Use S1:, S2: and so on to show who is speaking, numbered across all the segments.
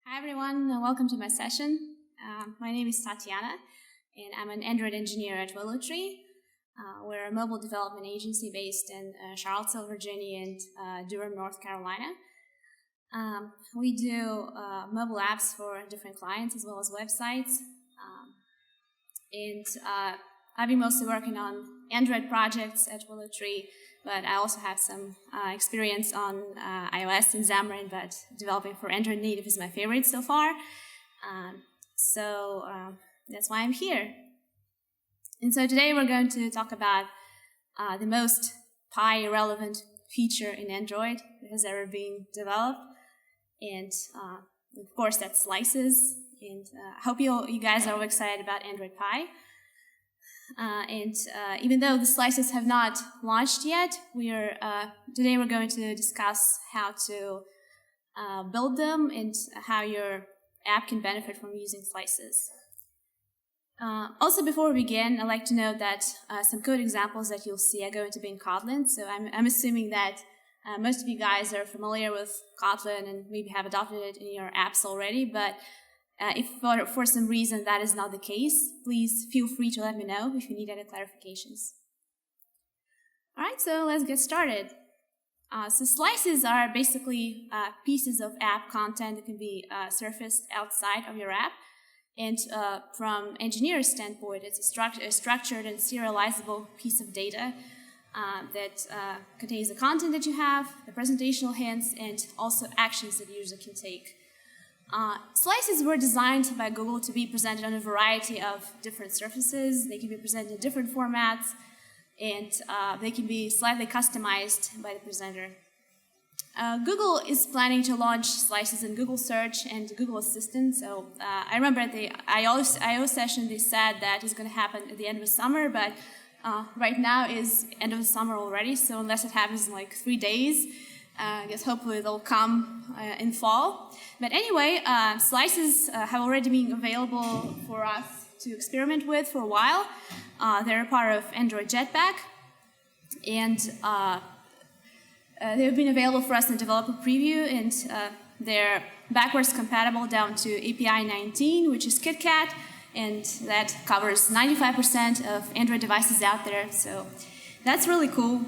S1: Hi everyone, welcome to my session. My name is Tatyana, and I'm an Android engineer at WillowTree. We're a mobile development agency based in Charlottesville, Virginia, and Durham, North Carolina. We do mobile apps for different clients as well as websites. I've been mostly working on Android projects at WillowTree, but I also have some experience on iOS and Xamarin, but developing for Android native is my favorite so far. That's why I'm here. And so today we're going to talk about the most Pi relevant feature in Android that has ever been developed. And of course, that's slices. And I hope you guys are all excited about Android Pi. Even though the slices have not launched yet, today we're going to discuss how to build them and how your app can benefit from using slices. Also, before we begin, I'd like to note that some code examples that you'll see are going to be in Kotlin. So I'm assuming that most of you guys are familiar with Kotlin and maybe have adopted it in your apps already, but if for some reason that is not the case, please feel free to let me know if you need any clarifications. All right, so let's get started. So slices are basically pieces of app content that can be surfaced outside of your app. And from engineer's standpoint, it's a structured and serializable piece of data that contains the content that you have, the presentational hints, and also actions that the user can take. Slices were designed by Google to be presented on a variety of different surfaces. They can be presented in different formats, and they can be slightly customized by the presenter. Google is planning to launch slices in Google Search and Google Assistant. So I remember at the I/O session they said that it's going to happen at the end of the summer, but right now is end of the summer already. So unless it happens in like 3 days, I guess hopefully they'll come in fall. But anyway, slices have already been available for us to experiment with for a while. They're a part of Android Jetpack, and they've been available for us in developer preview, and they're backwards compatible down to API 19, which is KitKat, and that covers 95% of Android devices out there. So that's really cool.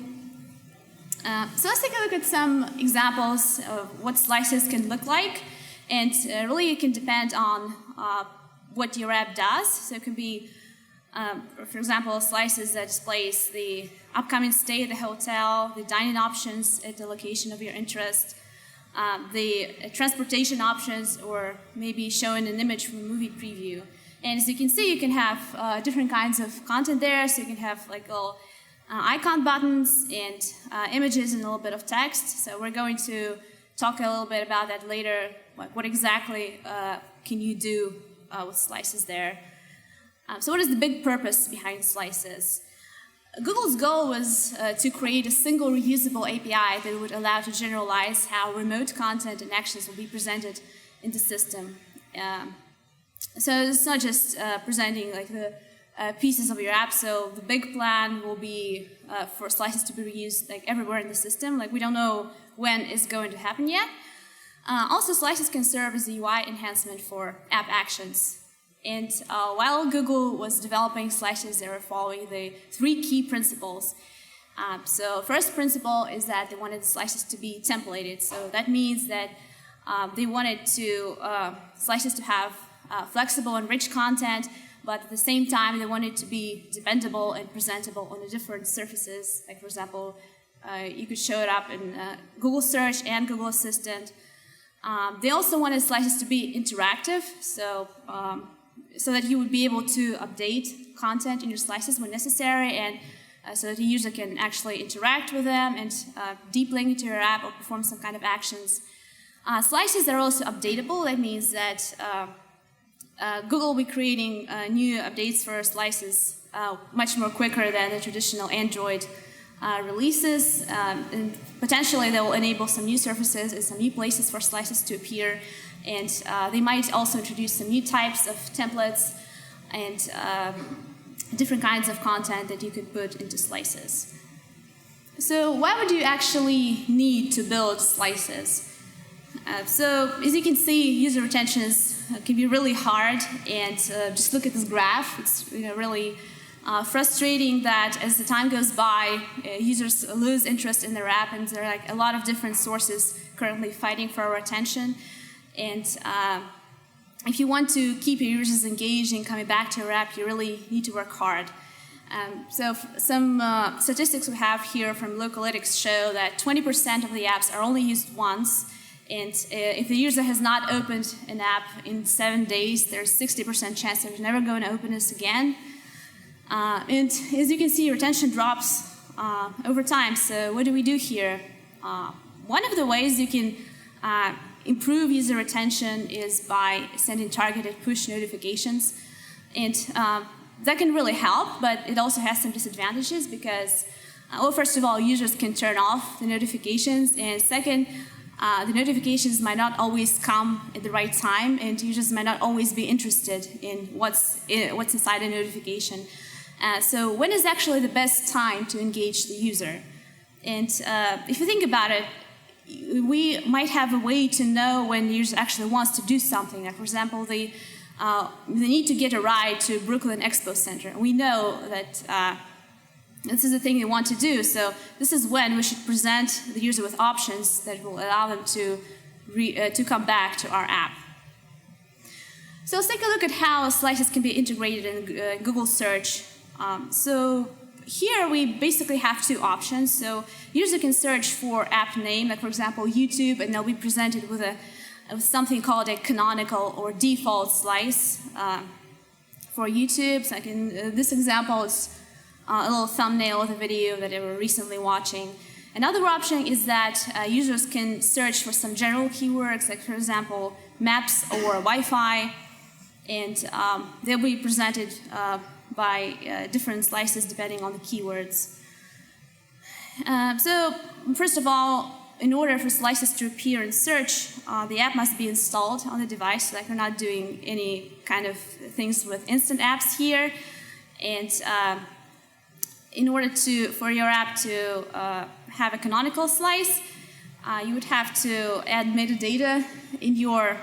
S1: So let's take a look at some examples of what slices can look like. And really it can depend on what your app does. So it can be, for example, slices that displays the upcoming stay at the hotel, the dining options at the location of your interest, the transportation options, or maybe showing an image from a movie preview. And as you can see, you can have different kinds of content there. So you can have like little icon buttons and images and a little bit of text. So we're going to talk a little bit about that later, like what exactly can you do with slices there. So what is the big purpose behind slices? Google's goal was to create a single reusable API that would allow to generalize how remote content and actions will be presented in the system. So it's not just presenting like the pieces of your app. So the big plan will be for slices to be reused like everywhere in the system. Like we don't know when it's going to happen yet. Also, slices can serve as a UI enhancement for app actions. And while Google was developing slices, they were following the 3 key principles. So first principle is that they wanted slices to be templated. So that means that they wanted slices to have flexible and rich content, but at the same time, they want it to be dependable and presentable on the different surfaces. Like, for example, you could show it up in Google Search and Google Assistant. They also wanted slices to be interactive, so that you would be able to update content in your slices when necessary, and so that the user can actually interact with them and deep link into your app or perform some kind of actions. Slices are also updatable. That means that Google will be creating new updates for slices much more quicker than the traditional Android releases. And potentially they will enable some new surfaces and some new places for slices to appear. And they might also introduce some new types of templates and different kinds of content that you could put into slices. So why would you actually need to build slices? So as you can see, user retention can be really hard, and just look at this graph. It's really frustrating that as the time goes by, users lose interest in their app, and there are a lot of different sources currently fighting for our attention. And if you want to keep your users engaged and coming back to your app, you really need to work hard. So some statistics we have here from Localytics show that 20% of the apps are only used once, and if the user has not opened an app in 7 days, there's 60% chance they're never going to open this again. And as you can see, retention drops over time. So what do we do here? One of the ways you can improve user retention is by sending targeted push notifications. And that can really help, but it also has some disadvantages because, well, first of all, users can turn off the notifications, and second, the notifications might not always come at the right time, and users might not always be interested in what's inside a notification. So when is actually the best time to engage the user? And if you think about it, we might have a way to know when the user actually wants to do something. Like, for example, they need to get a ride to Brooklyn Expo Center. We know that this is the thing they want to do. So this is when we should present the user with options that will allow them to come back to our app. So let's take a look at how slices can be integrated in Google search. So here we basically have two options. So user can search for app name, like for example YouTube, and they'll be presented with something called a canonical or default slice for YouTube. So this example is a little thumbnail of the video that they were recently watching. Another option is that users can search for some general keywords, like for example maps or Wi-Fi, and they'll be presented by different slices depending on the keywords. So first of all, in order for slices to appear in search, the app must be installed on the device. Like, we're not doing any kind of things with instant apps here. And in order for your app to have a canonical slice, you would have to add metadata in your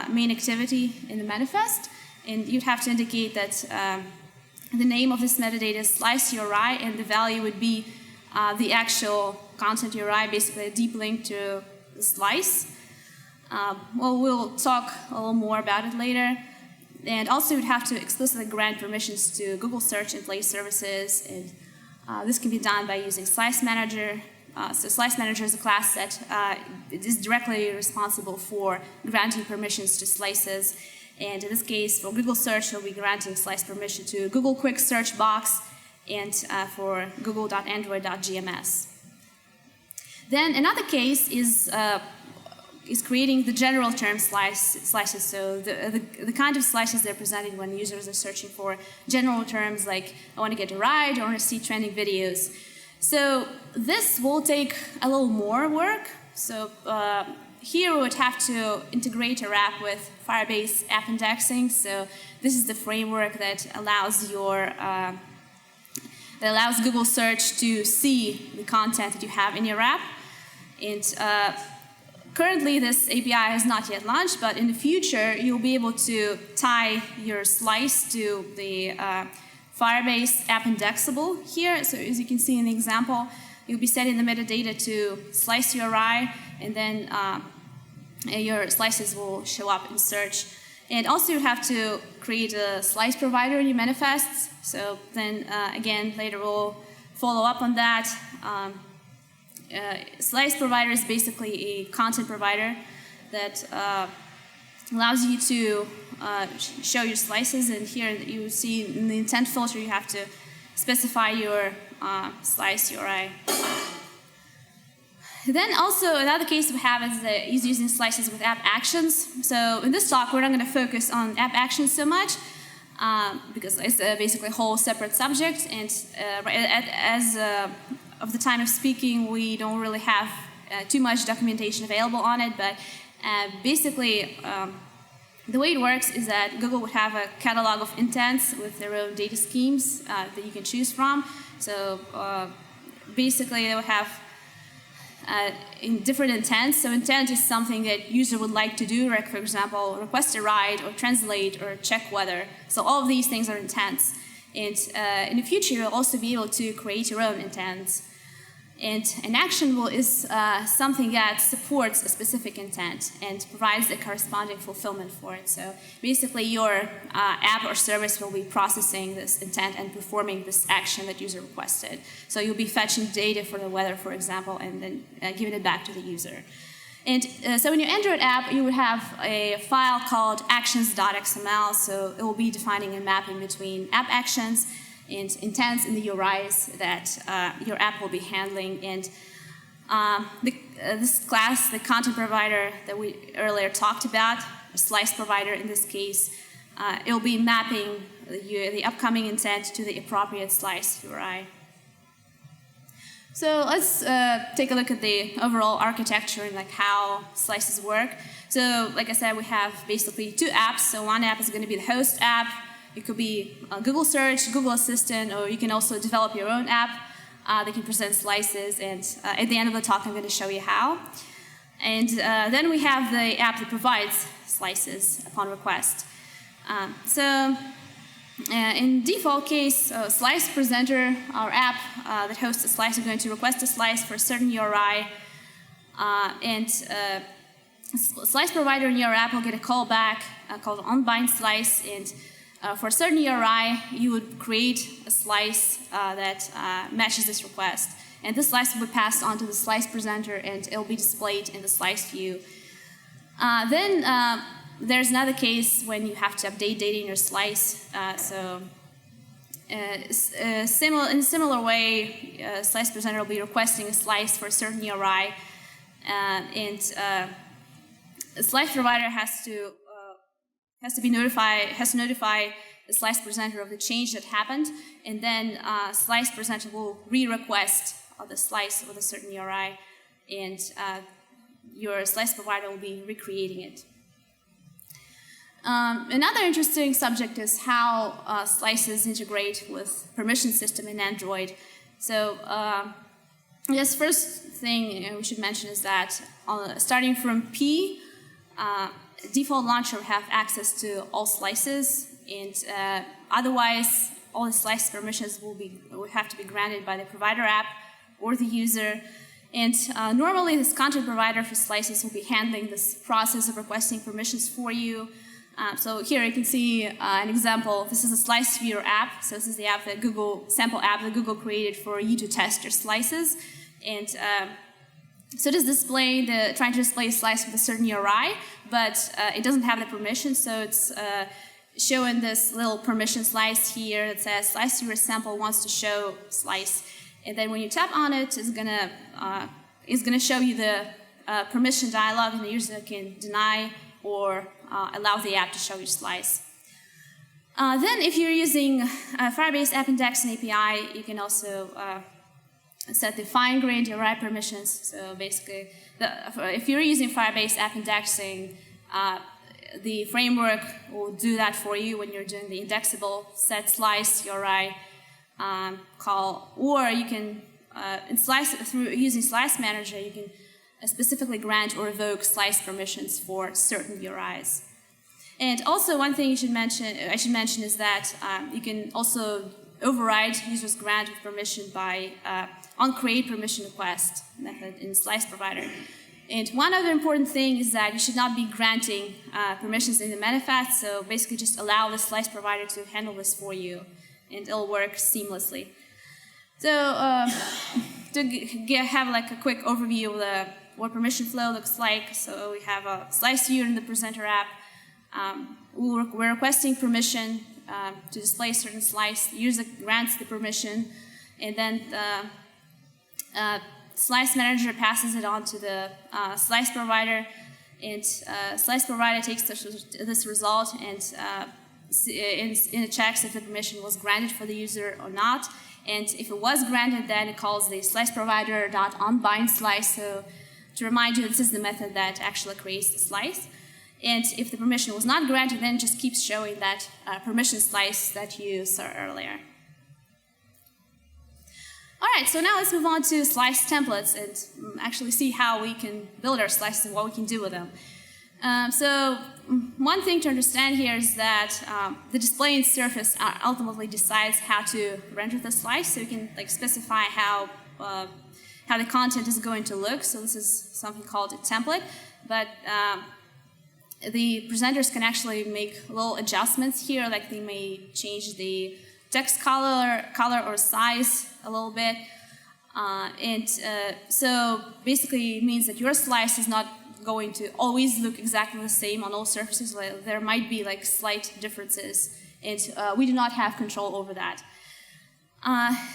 S1: main activity in the manifest. And you'd have to indicate that the name of this metadata is slice URI, and the value would be the actual content URI, basically a deep link to the slice. Well, we'll talk a little more about it later. And also, you'd have to explicitly grant permissions to Google Search and Play services, and this can be done by using Slice Manager. So Slice Manager is a class that is directly responsible for granting permissions to slices. And in this case, for Google Search, we'll be granting slice permission to Google Quick Search Box and for google.android.gms. Then another case is creating the general term slices. So the kind of slices they're presenting when users are searching for general terms like, I want to get a ride, or I want to see trending videos. So this will take a little more work. So here we would have to integrate our app with Firebase app indexing. So this is the framework that allows Google Search to see the content that you have in your app. And currently, this API has not yet launched, but in the future, you'll be able to tie your slice to the Firebase app indexable here. So as you can see in the example, you'll be setting the metadata to slice URI, and then your slices will show up in search. And also, you have to create a slice provider in your manifests. So then, again, later we'll follow up on that. Slice provider is basically a content provider that allows you to show your slices. And here you see in the intent filter, you have to specify your slice URI. Then also another case we have is using slices with app actions. So in this talk, we're not going to focus on app actions so much because it's basically a whole separate subject. And as of the time of speaking, we don't really have too much documentation available on it. But basically, the way it works is that Google would have a catalog of intents with their own data schemes that you can choose from. So basically, they would have in different intents. So intent is something that user would like to do, like for example, request a ride or translate or check weather. So all of these things are intents. And in the future, you'll also be able to create your own intents. And an actionable is something that supports a specific intent and provides the corresponding fulfillment for it. So basically, your app or service will be processing this intent and performing this action that user requested. So you'll be fetching data for the weather, for example, and then giving it back to the user. And so in your Android app, you would have a file called actions.xml. So it will be defining a mapping between app actions and intents in the URIs that your app will be handling. And this class, the content provider that we earlier talked about, a slice provider in this case, it will be mapping the upcoming intent to the appropriate slice URI. So let's take a look at the overall architecture and like how slices work. So like I said, we have basically two apps. So one app is going to be the host app. It could be Google Search, Google Assistant, or you can also develop your own app that can present slices. And at the end of the talk, I'm going to show you how. And then we have the app that provides slices upon request. In default case, Slice Presenter, our app that hosts a slice, is going to request a slice for a certain URI. Slice Provider in your app will get a callback called onBindSlice. And for a certain URI, you would create a slice that matches this request. And this slice will be passed on to the Slice Presenter, and it will be displayed in the slice view. Then there's another case when you have to update data in your slice. In a similar way, Slice Presenter will be requesting a slice for a certain URI. The Slice Provider has to notify the Slice Presenter of the change that happened, and then Slice Presenter will re-request the slice with a certain URI, and your Slice Provider will be recreating it. Another interesting subject is how slices integrate with permission system in Android. So I guess first thing we should mention is that starting from P, default launcher will have access to all slices, and otherwise all the slice permissions will have to be granted by the provider app or the user. And normally this content provider for slices will be handling this process of requesting permissions for you. So here you can see an example. This is a slice viewer app. So this is the app that sample app that Google created for you to test your slices. And so it is trying to display a slice with a certain URI, but it doesn't have the permission. So it's showing this little permission slice here that says slice viewer sample wants to show slice. And then when you tap on it, it's gonna show you the permission dialog, and the user can deny or allow the app to show your slice. Then if you're using Firebase App Indexing API, you can also set the fine-grained URI permissions. So basically, if you're using Firebase App Indexing, the framework will do that for you when you're doing the indexable set slice URI call, or you can using Slice Manager, you can specifically grant or revoke slice permissions for certain URIs. And also one thing I should mention is that you can also override users' grant of permission by on create permission request method in Slice Provider. And one other important thing is that you should not be granting permissions in the manifest, so basically just allow the Slice Provider to handle this for you, and it'll work seamlessly. So to have like a quick overview of what permission flow looks like, so we have a slice viewer in the presenter app. We're requesting permission to display a certain slice. The user grants the permission, and then Slice Manager passes it on to the Slice Provider, and Slice Provider takes this result and checks if the permission was granted for the user or not. And if it was granted, then it calls the Slice Provider.onBindSlice. So to remind you, this is the method that actually creates the slice. And if the permission was not granted, then it just keeps showing that permission slice that you saw earlier. All right, so now let's move on to slice templates and actually see how we can build our slices and what we can do with them. So one thing to understand here is that the displaying surface ultimately decides how to render the slice. So you can specify how the content is going to look. So this is something called a template, but the presenters can actually make little adjustments here, like they may change the text color or size a little bit. So basically it means that your slice is not going to always look exactly the same on all surfaces. There might be slight differences, and we do not have control over that.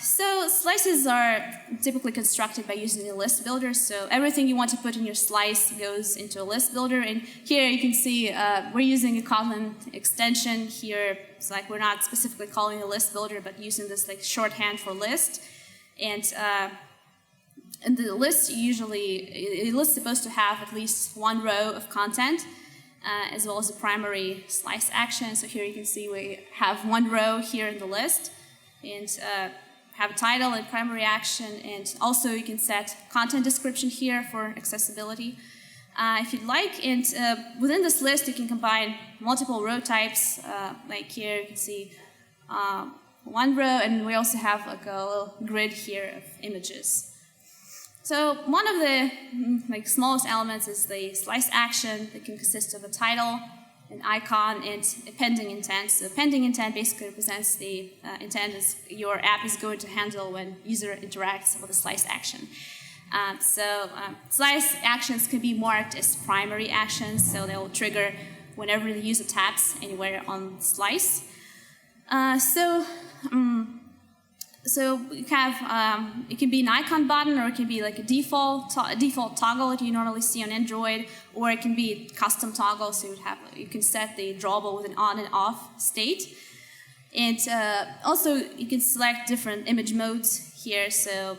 S1: So slices are typically constructed by using a list builder. So everything you want to put in your slice goes into a list builder. And here you can see we're using a Kotlin extension here. It's we're not specifically calling a list builder, but using this shorthand for list. And the list is supposed to have at least one row of content, as well as a primary slice action. So here you can see we have one row here in the list, and have a title and primary action, and also you can set content description here for accessibility if you'd like. And within this list you can combine multiple row types, like here you can see one row, and we also have a little grid here of images. So one of the smallest elements is the slice action that can consist of a title, an icon, and a pending intent. So pending intent basically represents the intent is your app is going to handle when user interacts with a slice action. Slice actions can be marked as primary actions, so they will trigger whenever the user taps anywhere on the slice. So you have, it can be an icon button, or it can be a default toggle that you normally see on Android, or it can be a custom toggle, so you can set the drawable with an on and off state. And also you can select different image modes here. So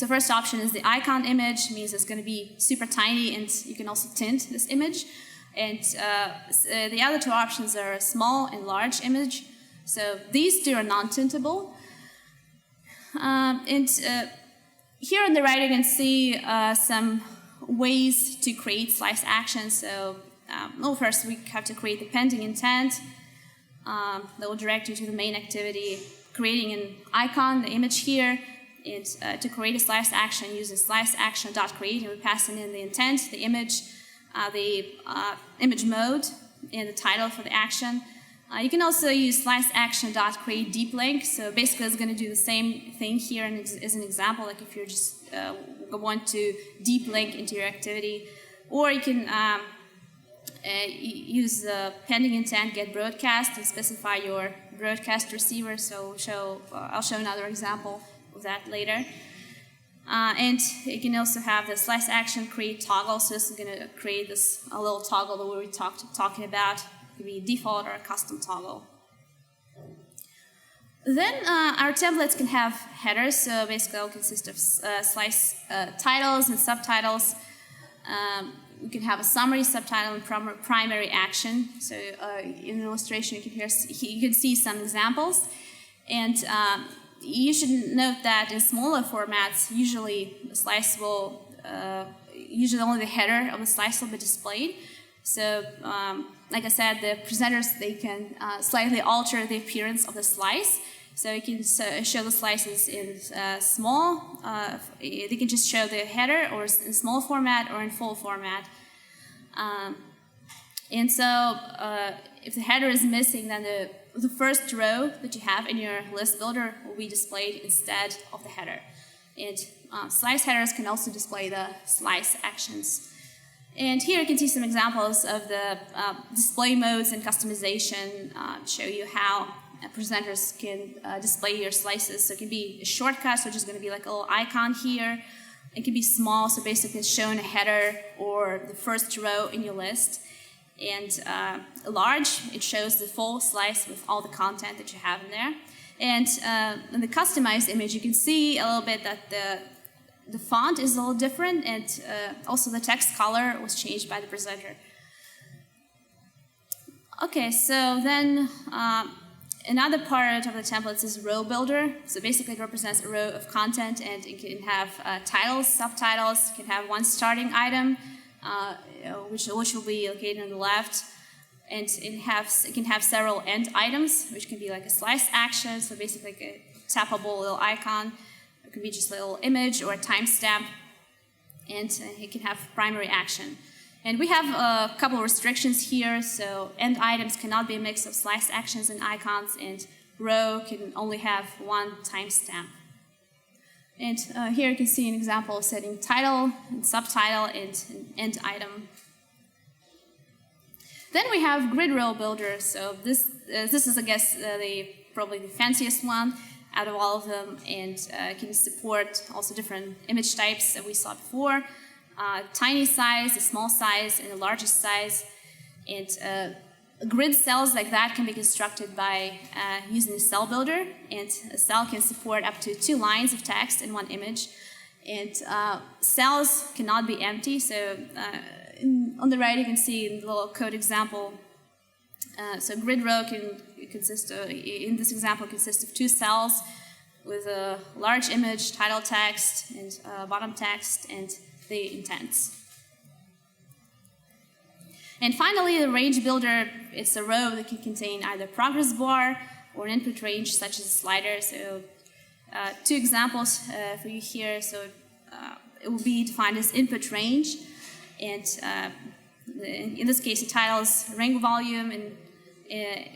S1: first option is the icon image, means it's going to be super tiny, and you can also tint this image. And the other two options are small and large image. So these two are non-tintable. Here on the right you can see some ways to create slice actions. So first we have to create the pending intent that will direct you to the main activity, creating an icon, the image here. And to create a slice action, using SliceAction.create, and we pass in the intent, the image mode, and the title for the action. You can also use SliceAction.create deep link. So basically it's going to do the same thing here, and as an example, if you're just want to deep link into your activity. Or you can use the pending intent get broadcast and specify your broadcast receiver. So I'll show another example of that later. And you can also have the slice action create toggle. So this is going to create a little toggle that we were talking about. It could be a default or a custom toggle. Then our templates can have headers. So basically it will consist of slice titles and subtitles. You can have a summary, subtitle, and primary action. So in the illustration you can see some examples. And you should note that in smaller formats, usually the slice will, usually only the header of the slice will be displayed. So, like I said, the presenters, they can slightly alter the appearance of the slice. So you can show the slices in small, they can just show the header or in small format or in full format. And so if the header is missing, then the first row that you have in your list builder will be displayed instead of the header. And slice headers can also display the slice actions. And here you can see some examples of the display modes and customization, show you how presenters can display your slices. So it can be a shortcut, which is going to be like a little icon here. It can be small, so basically it's showing a header or the first row in your list. And large, it shows the full slice with all the content that you have in there. And in the customized image, you can see a little bit that the font is a little different, and also the text color was changed by the presenter. Okay, so then another part of the templates is row builder. So basically it represents a row of content, and it can have titles, subtitles, it can have one starting item, which will be located on the left. And it can have several end items, which can be like a slice action, so basically like a tappable little icon. It could be just a little image or a timestamp, and it can have primary action. And we have a couple of restrictions here, so end items cannot be a mix of slice actions and icons, and row can only have one timestamp. And here you can see an example of setting title, and subtitle, and an end item. Then we have grid row builder. So this is, I guess, probably the fanciest one out of all of them, and can support also different image types that we saw before. Tiny size, a small size, and a largest size. And grid cells like that can be constructed by using a cell builder, and a cell can support up to 2 lines of text in one image. And cells cannot be empty, so on the right you can see in the little code example. So grid row can consist of, in this example, consists of 2 cells with a large image, title text, and bottom text, and the intents. And finally, the range builder, it's a row that can contain either progress bar or an input range, such as a slider. So 2 examples for you here. So it will be defined as input range, and in this case, the title's rank volume, and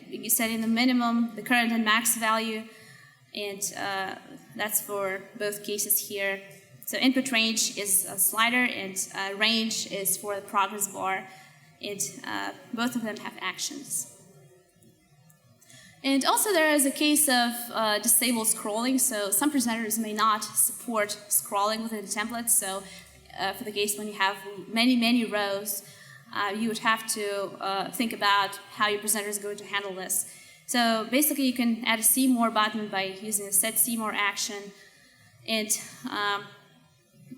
S1: you set in the minimum, the current and max value, and that's for both cases here. So input range is a slider, and range is for the progress bar, and both of them have actions. And also there is a case of disabled scrolling. So some presenters may not support scrolling within the template. So for the case when you have many rows, you would have to think about how your presenter is going to handle this. So basically you can add a see more button by using a set see more action, and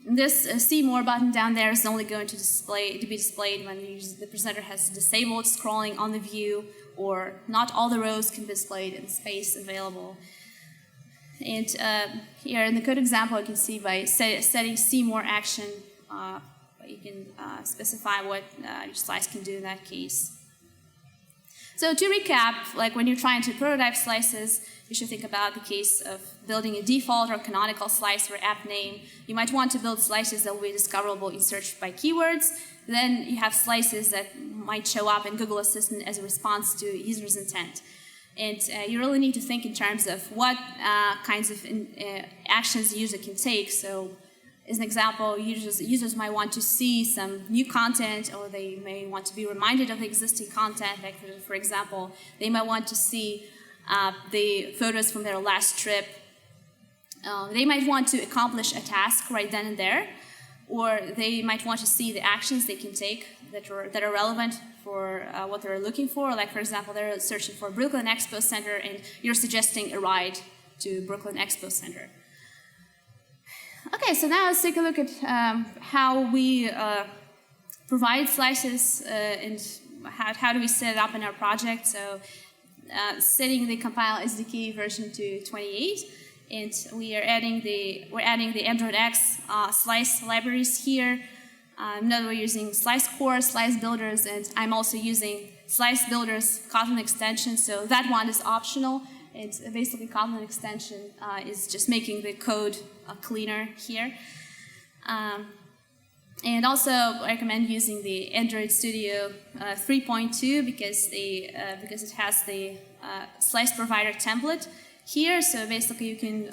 S1: this see more button down there is only going to be displayed when the presenter has disabled scrolling on the view, or not all the rows can be displayed in space available. And here in the code example, you can see by setting see more action, you can specify what your slice can do in that case. So to recap, like when you're trying to prototype slices, you should think about the case of building a default or canonical slice or app name. You might want to build slices that will be discoverable in search by keywords. Then you have slices that might show up in Google Assistant as a response to user's intent. And you really need to think in terms of what kinds of actions the user can take. So as an example, users might want to see some new content, or they may want to be reminded of the existing content. Like for example, they might want to see the photos from their last trip. They might want to accomplish a task right then and there, or they might want to see the actions they can take that are relevant for what they're looking for. Like for example, they're searching for Brooklyn Expo Center, and you're suggesting a ride to Brooklyn Expo Center. Okay, so now let's take a look at how we provide slices and how do we set it up in our project. So setting the compile SDK version to 28, and we're adding the Android X slice libraries here. Now we're using Slice Core, Slice Builders, and I'm also using Slice Builders Kotlin extension. So that one is optional. It's basically Kotlin extension is just making the code cleaner here. And also I recommend using the Android Studio 3.2 because it has the slice provider template here. So basically you can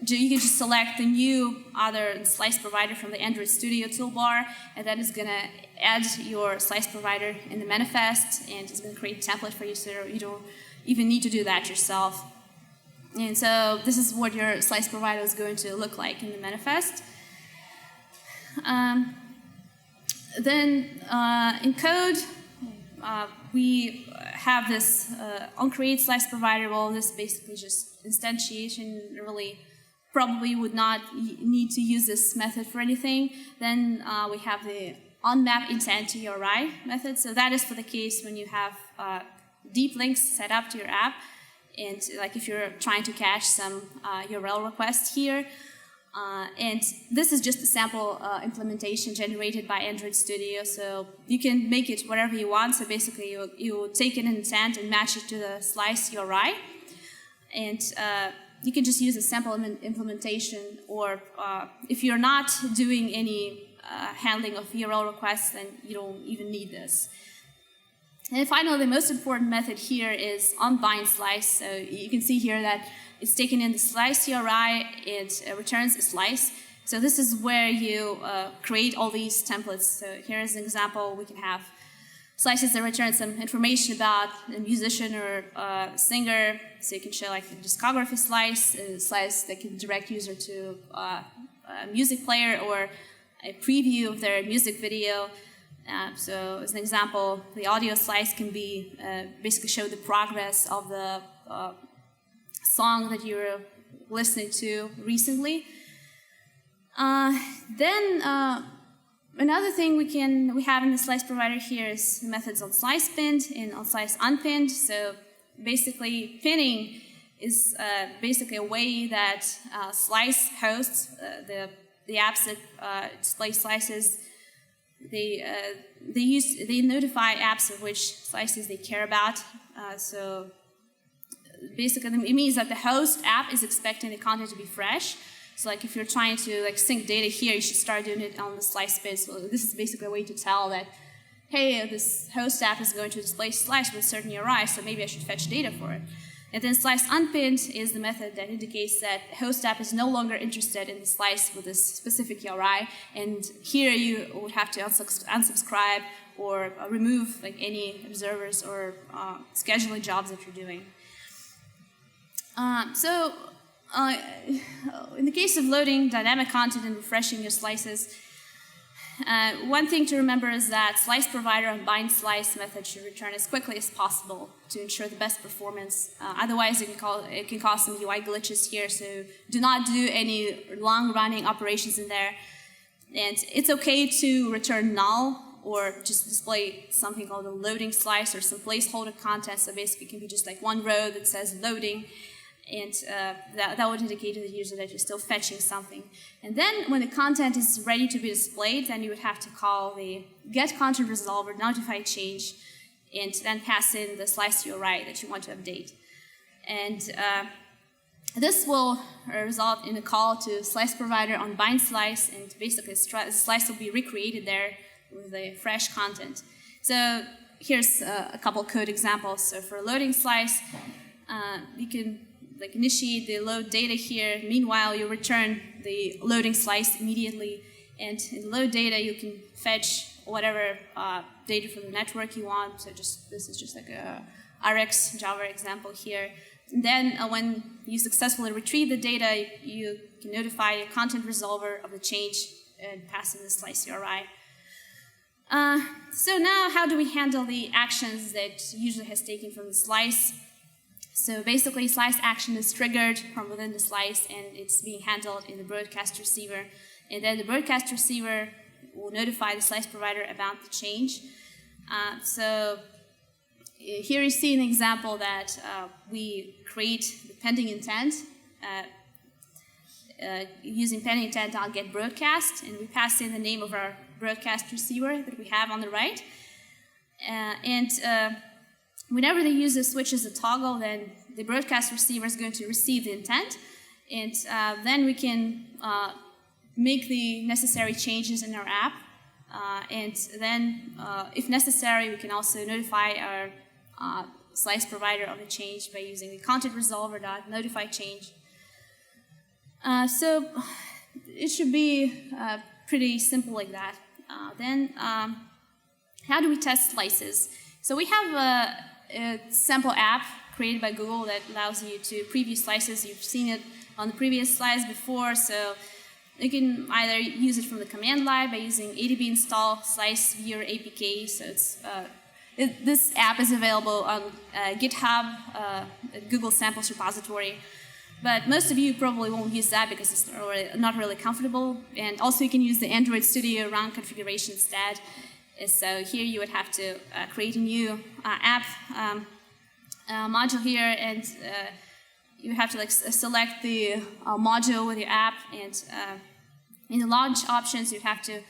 S1: just select the new other slice provider from the Android Studio toolbar, and that is going to add your slice provider in the manifest, and it's going to create a template for you, so you don't even need to do that yourself. And so this is what your slice provider is going to look like in the manifest. Then in code, we have this onCreate slice provider. Well, this basically just instantiation. Really, probably would not need to use this method for anything. Then we have the onMap intent to URI method. So that is for the case when you have deep links set up to your app. And like if you're trying to cache some URL request here. And this is just a sample implementation generated by Android Studio. So you can make it whatever you want. So basically you take an intent and match it to the Slice URI. And you can just use a sample implementation, or if you're not doing any handling of URL requests, then you don't even need this. And finally, the most important method here is onBind slice. So you can see here that it's taken in the Slice URI, it returns a slice. So this is where you create all these templates. So here's an example. We can have slices that return some information about a musician or singer. So you can show like the discography slice, a slice that can direct user to a music player or a preview of their music video. So as an example, the audio slice can be basically show the progress of the song that you're listening to recently. Then another thing we have in the slice provider here is the methods on slice pinned and on slice unpinned. So basically, pinning is basically a way that Slice hosts the apps that display slices. They notify apps of which slices they care about. So basically, it means that the host app is expecting the content to be fresh. So like if you're trying to like sync data here, you should start doing it on the slice bin. So this is basically a way to tell that, hey, this host app is going to display slice with a certain URI, so maybe I should fetch data for it. And then slice unpinned is the method that indicates that the host app is no longer interested in the slice with this specific URI. And here you would have to unsubscribe or remove like any observers or scheduling jobs that you're doing. In the case of loading dynamic content and refreshing your slices, one thing to remember is that slice provider and bind slice method should return as quickly as possible to ensure the best performance. Otherwise, it can cause some UI glitches here. So do not do any long-running operations in there. And it's okay to return null or just display something called a loading slice or some placeholder content. So basically, it can be just like one row that says loading. And that would indicate to the user that you're still fetching something. And then when the content is ready to be displayed, then you would have to call the getContentResolver notify change and then pass in the slice URI that you want to update. And this will result in a call to slice provider on bind slice, and basically the slice will be recreated there with the fresh content. So here's a couple code examples. So for loading slice, you can like initiate the load data here. Meanwhile, you return the loading slice immediately. And in load data, you can fetch whatever data from the network you want. So this is just like a RX Java example here. And then when you successfully retrieve the data, you can notify a content resolver of the change and pass in the slice URI. So now, how do we handle the actions that user has taken from the slice? So basically, slice action is triggered from within the slice, and it's being handled in the broadcast receiver. And then the broadcast receiver will notify the slice provider about the change. So here you see an example that we create the pending intent. Using pending intent, I'll get broadcast, and we pass in the name of our broadcast receiver that we have on the right. Whenever the user switches a toggle, then the broadcast receiver is going to receive the intent, and then we can make the necessary changes in our app. And then, if necessary, we can also notify our slice provider of the change by using the content resolver.notify change. So it should be pretty simple like that. Then, how do we test slices? So we have a sample app created by Google that allows you to preview slices. You've seen it on the previous slides before, so you can either use it from the command line by using adb install slice viewer apk. So this app is available on GitHub, Google samples repository. But most of you probably won't use that because it's not really comfortable. And also you can use the Android Studio run configuration instead. So here you would have to create a new app module here, and you have to like select the module with your app, and in the launch options you have to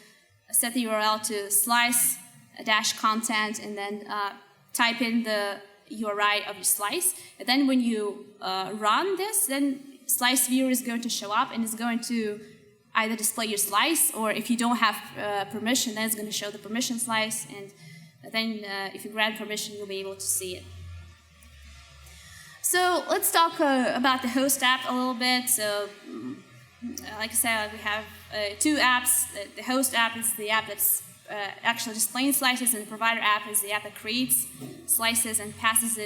S1: set the URL to slice-content, and then type in the URI of your slice. And then when you run this, then Slice Viewer is going to show up and it's going to either display your slice, or if you don't have permission, then it's going to show the permission slice, and then if you grant permission, you'll be able to see it. So let's talk about the host app a little bit. So like I said, we have two apps. The host app is the app that's actually displaying slices, and the provider app is the app that creates slices and passes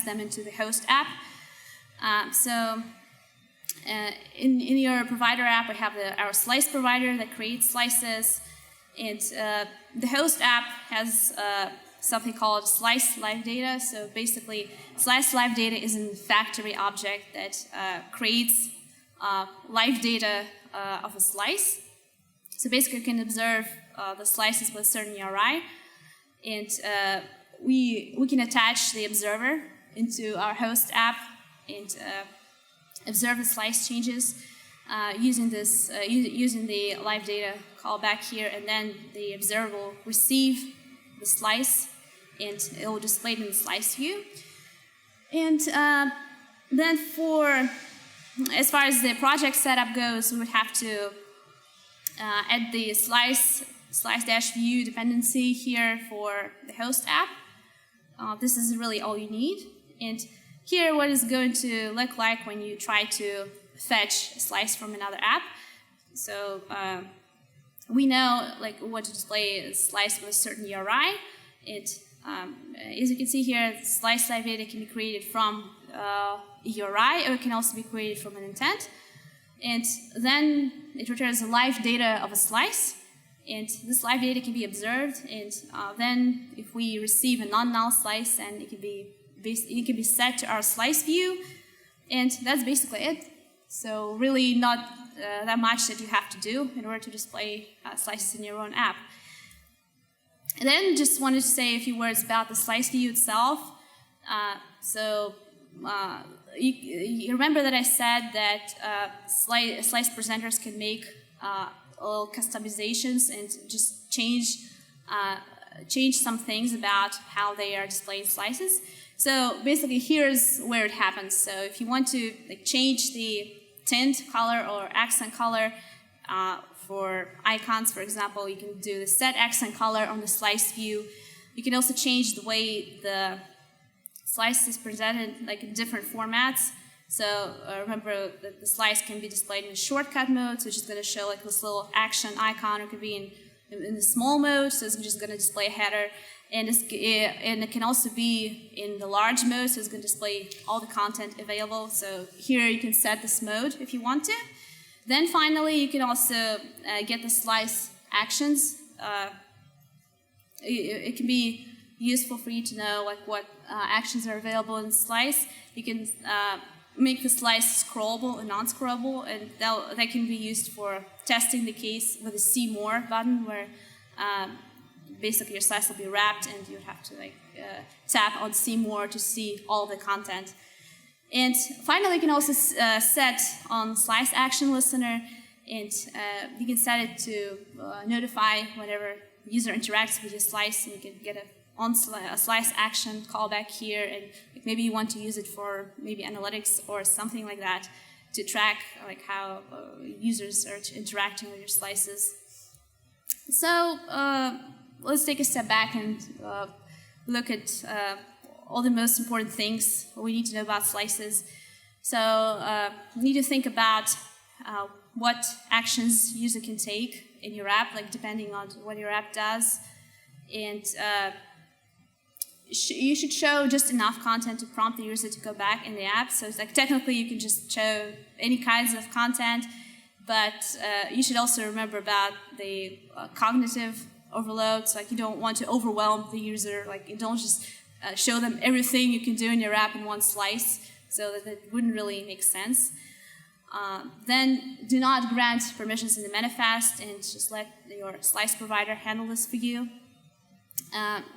S1: them into the host app. In your provider app, we have our slice provider that creates slices, and the host app has something called SliceLiveData. So basically, SliceLiveData is a factory object that creates live data of a slice. So basically, you can observe the slices with a certain URI, and we can attach the observer into our host app and observe the slice changes using this using the live data callback here, and then the observer will receive the slice and it will display it in the slice view. And then as far as the project setup goes, we would have to add the slice-view dependency here for the host app. This is really all you need. And here, what is going to look like when you try to fetch a slice from another app. So we know like what to display a slice with a certain URI. As you can see here, SliceLiveData can be created from a URI, or it can also be created from an intent. And then it returns the live data of a slice, and this live data can be observed. And then if we receive a non-null slice, then it can be set to our slice view, and that's basically it. So really not that much that you have to do in order to display slices in your own app. And then just wanted to say a few words about the slice view itself. You remember that I said that slice presenters can make little customizations and just change some things about how they are displaying slices. So basically, here's where it happens. So if you want to change the tint color or accent color for icons, for example, you can do the set accent color on the slice view. You can also change the way the slice is presented, like in different formats. So remember that the slice can be displayed in a shortcut mode, so it's just going to show like this little action icon. It could be in the small mode, so it's just going to display a header. And it can also be in the large mode, so it's going to display all the content available. So here you can set this mode if you want to. Then finally, you can also get the slice actions. It can be useful for you to know like what actions are available in the slice. You can make the slice scrollable and non-scrollable, and that can be used for testing the case with a See More button, where basically your slice will be wrapped and you have to tap on See More to see all the content. And finally, you can also set on Slice Action Listener, and you can set it to notify whenever the user interacts with your slice, and you can get a slice action callback here, and maybe you want to use it for maybe analytics or something like that to track like how users are interacting with your slices. So let's take a step back and look at all the most important things we need to know about slices. So you need to think about what actions user can take in your app, like depending on what your app does, and you should show just enough content to prompt the user to go back in the app. So it's like technically you can just show any kinds of content, but you should also remember about the cognitive overloads. Like you don't want to overwhelm the user. Like you don't just show them everything you can do in your app in one slice, so that wouldn't really make sense. Then do not grant permissions in the manifest, and just let your slice provider handle this for you.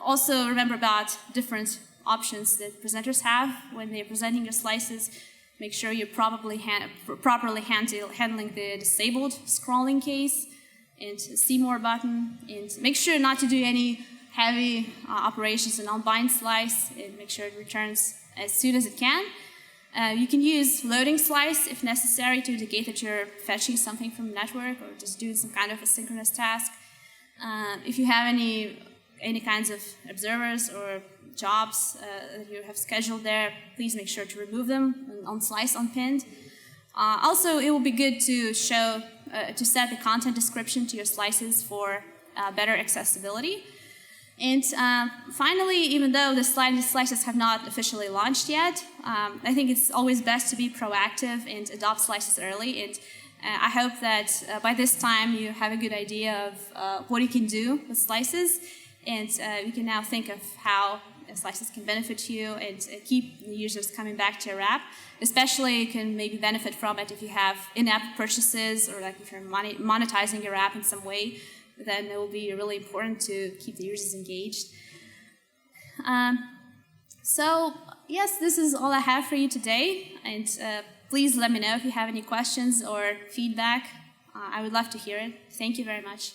S1: Also remember about different options that presenters have when they're presenting your slices. Make sure you're properly handling the disabled scrolling case, and see more button, and make sure not to do any heavy operations and unbind slice, and make sure it returns as soon as it can. You can use loading slice if necessary to indicate that you're fetching something from the network or just doing some kind of asynchronous task. If you have any kinds of observers or jobs that you have scheduled there, please make sure to remove them on slice unpinned. Also, it will be good to set the content description to your slices for better accessibility. And finally, even though the slices have not officially launched yet, I think it's always best to be proactive and adopt slices early. And I hope that by this time you have a good idea of what you can do with slices, and you can now think of how slices can benefit you and keep the users coming back to your app. Especially, you can maybe benefit from it if you have in-app purchases, or like if you're monetizing your app in some way. Then it will be really important to keep the users engaged. So yes, this is all I have for you today, and please let me know if you have any questions or feedback. I would love to hear it. Thank you very much.